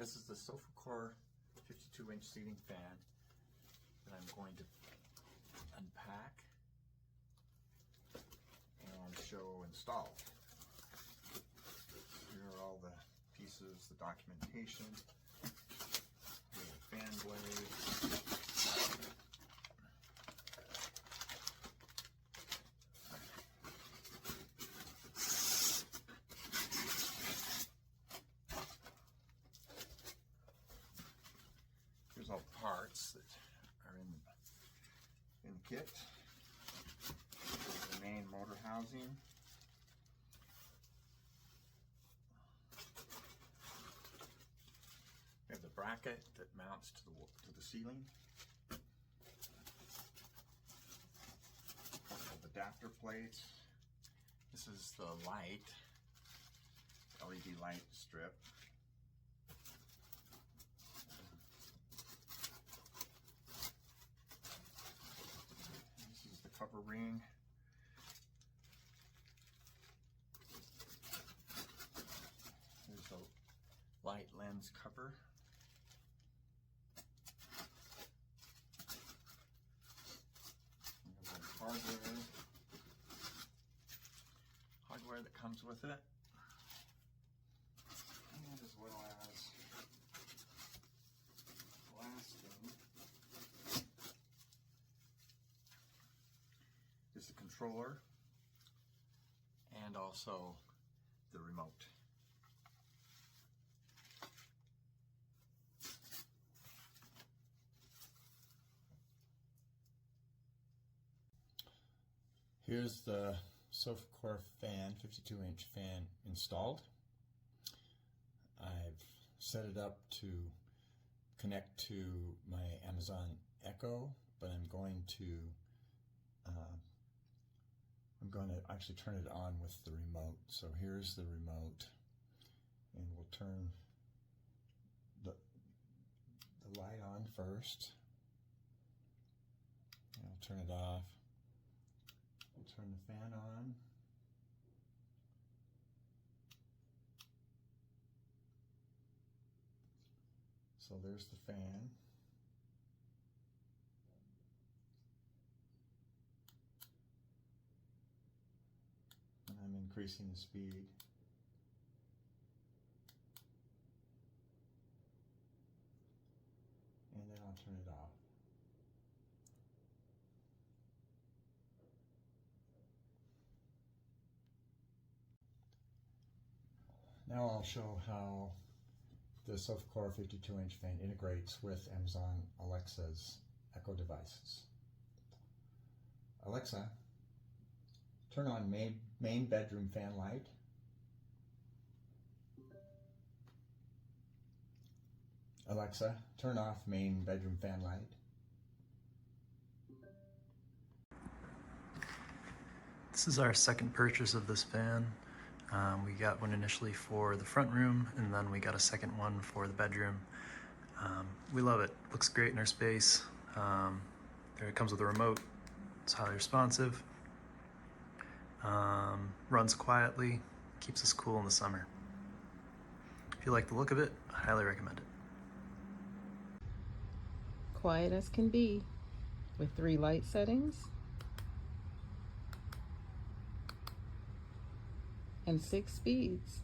This is the Sofucor 52-inch ceiling fan that I'm going to unpack and show installed. Here are all the pieces, the documentation, the fan blade. Here's all the parts that are in the kit. Here's the main motor housing. We have the bracket that mounts to the ceiling. Adapter plates. This is the light, LED light strip. This is the cover ring. Here's the light lens cover. Hardware that comes with it, and as well as blasting is the controller and also the remote. Here's the Sofucor fan, 52-inch fan installed. I've set it up to connect to my Amazon Echo, but I'm going to actually turn it on with the remote. So here's the remote, and we'll turn the light on first. And I'll turn it off. We'll turn the fan on. So there's the fan. And I'm increasing the speed. And then I'll turn it off. Now I'll show how the Sofucor 52-inch fan integrates with Amazon Alexa's Echo devices. Alexa, turn on main bedroom fan light. Alexa, turn off main bedroom fan light. This is our second purchase of this fan. We got one initially for the front room, and then we got a second one for the bedroom. We love it. Looks great in our space. There it comes with a remote. It's highly responsive. Runs quietly. Keeps us cool in the summer. If you like the look of it, I highly recommend it. Quiet as can be, with 3 light settings and 6 speeds.